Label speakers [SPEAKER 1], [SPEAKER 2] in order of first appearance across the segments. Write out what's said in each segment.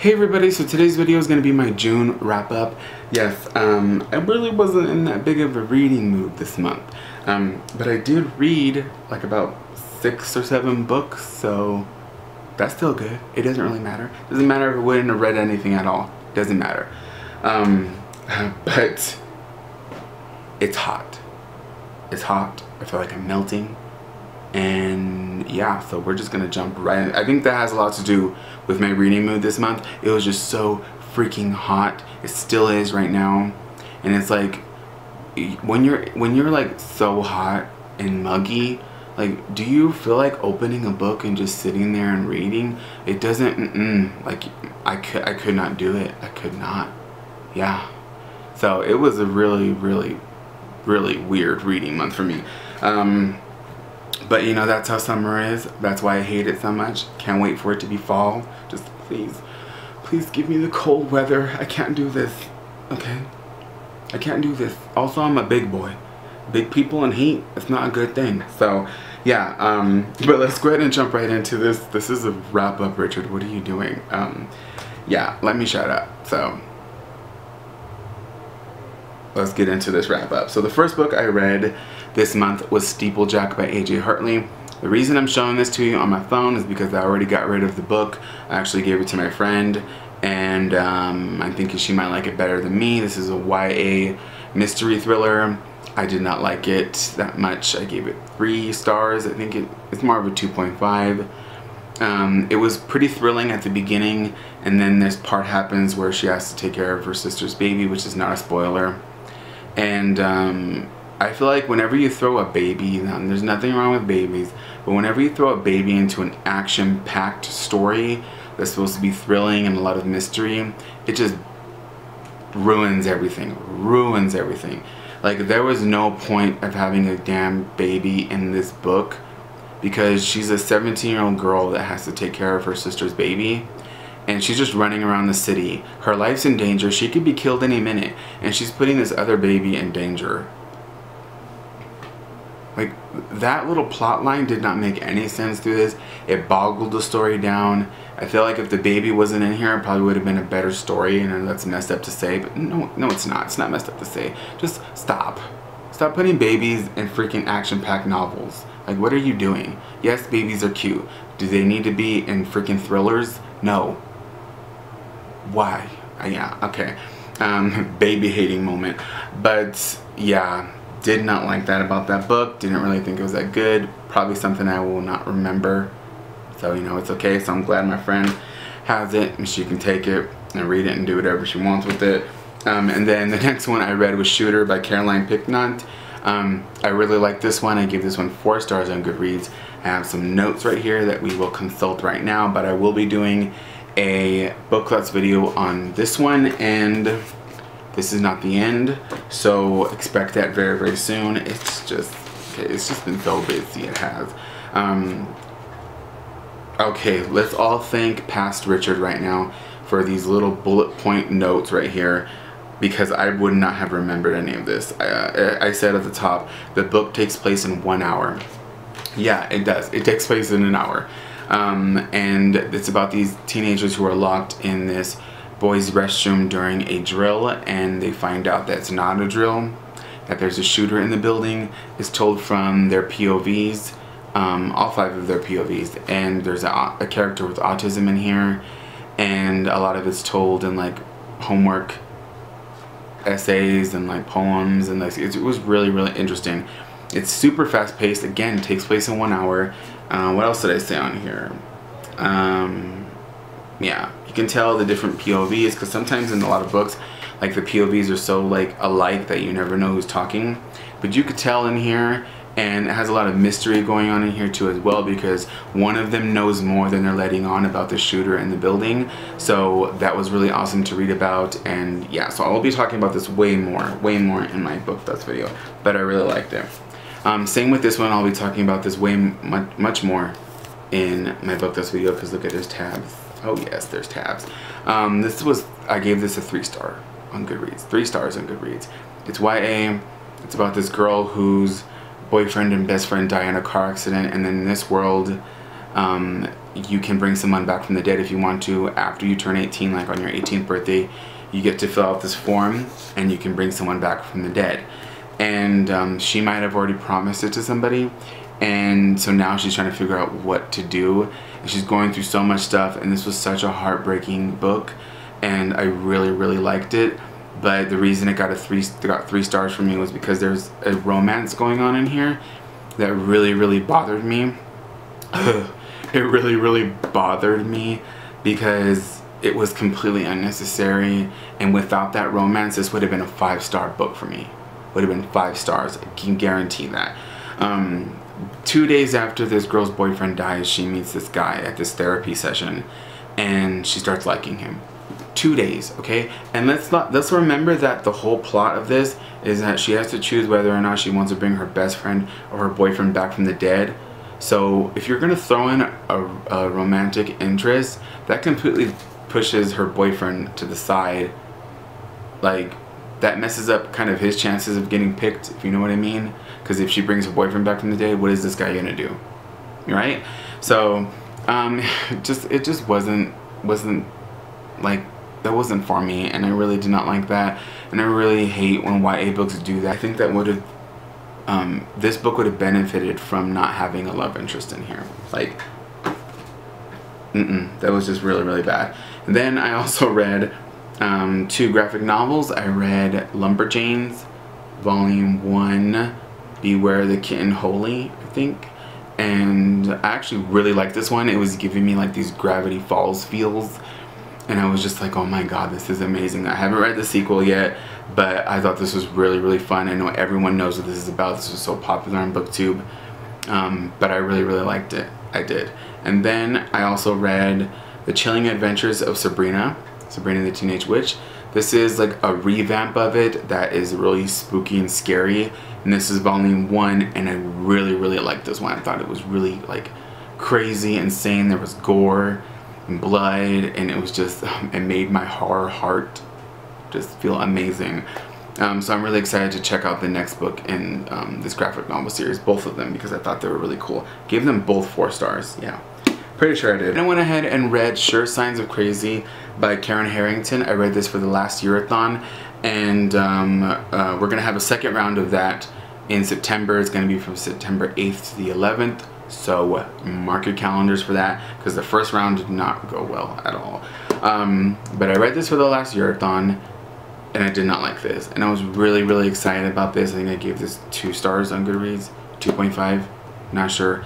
[SPEAKER 1] Hey everybody, so today's video is going to be my June wrap up. Yes, I really wasn't in that big of a reading mood this month, but I did read like about 6 or 7 books, so that's still good. It doesn't really matter. It doesn't matter if I wouldn't have read anything at all. It doesn't matter. But it's hot. It's hot. I feel like I'm melting. And yeah, so we're just gonna jump right in. I think that has a lot to do with my reading mood this month. It was just so freaking hot. It still is right now. And it's like when you're like so hot and muggy, like, do you feel like opening a book and just sitting there and reading? It doesn't, like, I could not do it. I could not. Yeah. So it was a really weird reading month for me. But you know, that's how summer is. That's why I hate it so much. Can't wait for it to be fall. Just please give me the cold weather. I can't do this, okay? I can't do this. Also, I'm a big boy. Big people and heat, it's not a good thing. So yeah, but let's go ahead and jump right into this. This is a wrap up, Richard. What are you doing? Yeah, let me shut up. So let's get into this wrap up. So the first book I read this month was Steeplejack by A.J. Hartley. The reason I'm showing this to you on my phone is because I already got rid of the book. I actually gave it to my friend, and I'm thinking she might like it better than me. This is a YA mystery thriller. I did not like it that much. I gave it 3 stars. I think it's more of a 2.5. It was pretty thrilling at the beginning, and then this part happens where she has to take care of her sister's baby, which is not a spoiler. And I feel like whenever you throw a baby, and there's nothing wrong with babies, but whenever you throw a baby into an action-packed story that's supposed to be thrilling and a lot of mystery, it just ruins everything. Ruins everything. Like, there was no point of having a damn baby in this book, because she's a 17-year-old girl that has to take care of her sister's baby, and she's just running around the city. Her life's in danger. She could be killed any minute, and she's putting this other baby in danger. Like, that little plot line did not make any sense through this. It boggled the story down. I feel like if the baby wasn't in here, it probably would have been a better story, and that's messed up to say, but no, it's not. It's not messed up to say. Just stop. Stop putting babies in freaking action-packed novels. Like, what are you doing? Yes, babies are cute. Do they need to be in freaking thrillers? No. Why? Yeah, okay. Baby hating moment. But yeah, did not like that about that book. Didn't really think it was that good. Probably something I will not remember. So, you know, it's okay. So I'm glad my friend has it and she can take it and read it and do whatever she wants with it. And then the next one I read was Shooter by Caroline Picknott. I really like this one. I gave this one 4 stars on Goodreads. I have some notes right here that we will consult right now, but I will be doing a book clutch video on this one, and this is not the end, so expect that very soon. It's just been so busy. It has. Okay, let's all thank past Richard right now for these little bullet point notes right here, because I would not have remembered any of this. I said at the top, the book takes place in 1 hour. Yeah, it does. It takes place in an hour. And it's about these teenagers who are locked in this boys' restroom during a drill, and they find out that it's not a drill, that there's a shooter in the building. It's told from their POVs, all 5 of their POVs, and there's a character with autism in here, and a lot of it's told in like homework essays and like poems, and like it was really interesting. It's super fast paced. Again, it takes place in 1 hour. What else did I say on here? Yeah, you can tell the different POVs, because sometimes in a lot of books, like, the POVs are so like alike that you never know who's talking. But you could tell in here, and it has a lot of mystery going on in here too as well, because one of them knows more than they're letting on about the shooter in the building. So that was really awesome to read about. And yeah, so I'll be talking about this way more in my book clutch video, but I really liked it. Same with this one. I'll be talking about this much more in my book clutch video, because look at, there's tabs. Oh yes, there's tabs. I gave this a 3 star on Goodreads. 3 stars on Goodreads. It's YA. It's about this girl whose boyfriend and best friend die in a car accident, and then in this world, You can bring someone back from the dead if you want to. After you turn 18, like on your 18th birthday, you get to fill out this form and you can bring someone back from the dead. And she might have already promised it to somebody, and so now she's trying to figure out what to do. And she's going through so much stuff, and this was such a heartbreaking book, and I really liked it. But the reason it got 3 stars from me was because there's a romance going on in here that really bothered me. It really bothered me because it was completely unnecessary, and without that romance this would have been a 5-star book for me. Would have been 5 stars, I can guarantee that. 2 days after this girl's boyfriend dies, she meets this guy at this therapy session and she starts liking him. 2 days, okay? And let's remember that the whole plot of this is that she has to choose whether or not she wants to bring her best friend or her boyfriend back from the dead. So if you're gonna throw in a romantic interest, that completely pushes her boyfriend to the side. Like, that messes up kind of his chances of getting picked, if you know what I mean. Because if she brings her boyfriend back from the dead, what is this guy gonna do? Right? So it just wasn't like, that wasn't for me, and I really did not like that. And I really hate when YA books do that. I think that would have this book would have benefited from not having a love interest in here. Like, that was just really bad. And then I also read 2 graphic novels. I read Lumberjanes, Volume 1, Beware the Kitten Holy, I think. And I actually really liked this one. It was giving me like these Gravity Falls feels. And I was just like, oh my god, this is amazing. I haven't read the sequel yet, but I thought this was really fun. I know everyone knows what this is about. This was so popular on BookTube. But I really liked it. I did. And then I also read The Chilling Adventures of Sabrina the Teenage Witch. This is like a revamp of it that is really spooky and scary. And this is Volume 1, and I really liked this one. I thought it was really like crazy, insane. There was gore and blood, and it was just, it made my horror heart just feel amazing. So I'm really excited to check out the next book in this graphic novel series, both of them, because I thought they were really cool. Gave them both 4 stars, yeah. Pretty sure I did. And I went ahead and read Sure Signs of Crazy by Karen Harrington. I read this for the last year-a-thon, and we're gonna have a second round of that in September. It's gonna be from September 8th to the 11th. So mark your calendars for that, because the first round did not go well at all. But I read this for the last year-a-thon, and I did not like this. And I was really excited about this. I think I gave this 2 stars on Goodreads, 2.5, not sure.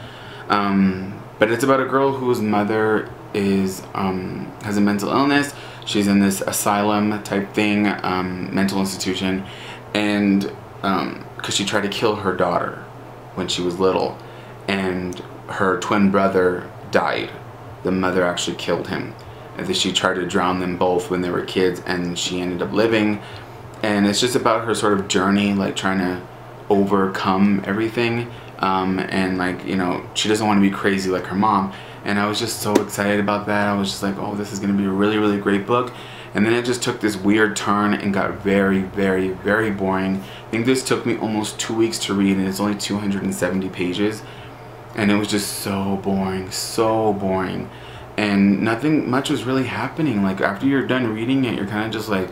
[SPEAKER 1] But it's about a girl whose mother is has a mental illness. She's in this asylum type thing, mental institution, and because she tried to kill her daughter when she was little. And her twin brother died. The mother actually killed him. And then she tried to drown them both when they were kids, and she ended up living. And it's just about her sort of journey, like trying to overcome everything. And like, you know, she doesn't want to be crazy like her mom. And I was just so excited about that. I was just like, oh, this is going to be a really great book. And then it just took this weird turn and got very boring. I think this took me almost 2 weeks to read, and it's only 270 pages. And it was just so boring, and nothing much was really happening. Like, after you're done reading it, you're kind of just like,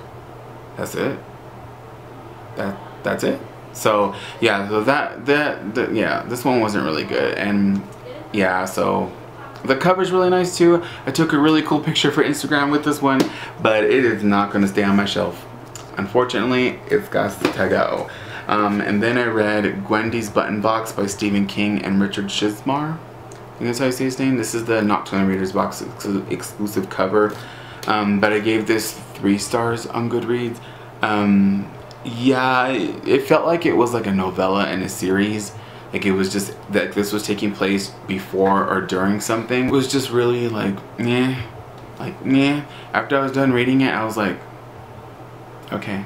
[SPEAKER 1] that's it, that's it. So yeah, so yeah, this one wasn't really good. And yeah, so the cover's really nice too. I took a really cool picture for Instagram with this one, but it is not going to stay on my shelf, unfortunately. It's got to go. And then I read Gwendy's Button Box by Stephen King and Richard Shizmar. I think that's how you say his name. This is the Nocturnal Reader's Box exclusive cover. But I gave this 3 stars on Goodreads. Yeah, it felt like it was like a novella in a series. Like, it was just that this was taking place before or during something. It was just really like, meh. Like, meh. After I was done reading it, I was like, okay.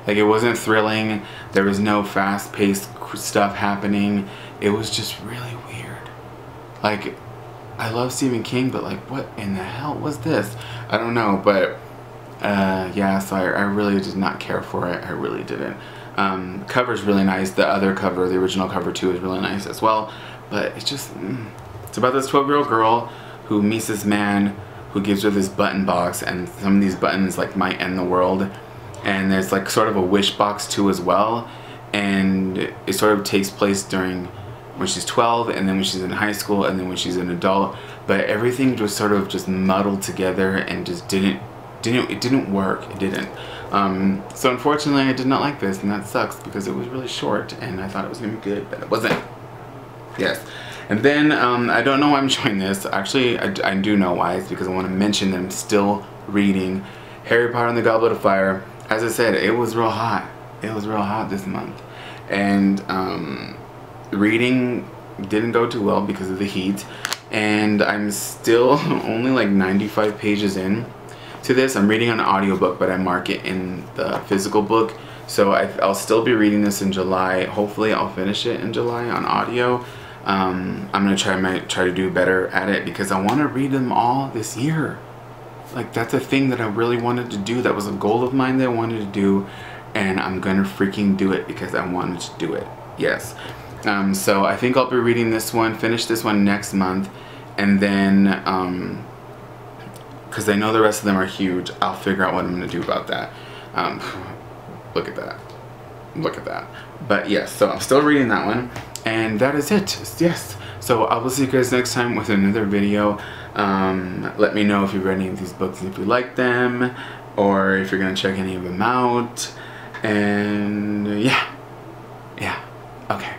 [SPEAKER 1] Like, it wasn't thrilling. There was no fast-paced stuff happening. It was just really weird. Like, I love Stephen King, but like, what in the hell was this? I don't know, but yeah, so I really did not care for it. I really didn't. Cover's really nice. The other cover, the original cover too, is really nice as well. But it's just It's about this 12-year-old girl who meets this man who gives her this button box, and some of these buttons like might end the world. And there's like sort of a wish box too as well, and it sort of takes place during when she's 12, and then when she's in high school, and then when she's an adult. But everything just sort of just muddled together and just didn't work. It didn't. So unfortunately I did not like this, and that sucks because it was really short and I thought it was gonna be good, but it wasn't. Yes. And then I don't know why I'm showing this. Actually, I do know why. It's because I want to mention that I'm still reading Harry Potter and the Goblet of Fire. As I said, it was real hot. It was real hot this month. And reading didn't go too well because of the heat. And I'm still only like 95 pages in to this. I'm reading an audiobook, but I mark it in the physical book. So I'll still be reading this in July. Hopefully I'll finish it in July on audio. I'm gonna try to do better at it because I want to read them all this year. Like, that's a thing that I really wanted to do. That was a goal of mine that I wanted to do, and I'm gonna freaking do it because I wanted to do it. Yes. So I think I'll be reading this one, finish this one next month, and then because I know the rest of them are huge, I'll figure out what I'm gonna do about that. Look at that. Look at that. But yes, so I'm still reading that one, and that is it. Yes. So I will see you guys next time with another video. Let me know if you read any of these books and if you like them, or if you're gonna check any of them out. And yeah, okay.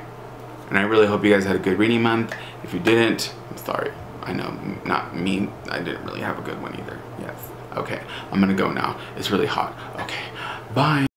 [SPEAKER 1] And I really hope you guys had a good reading month. If you didn't, I'm sorry. I know, not me. I didn't really have a good one either. Yes. Okay, I'm gonna go now. It's really hot. Okay, bye.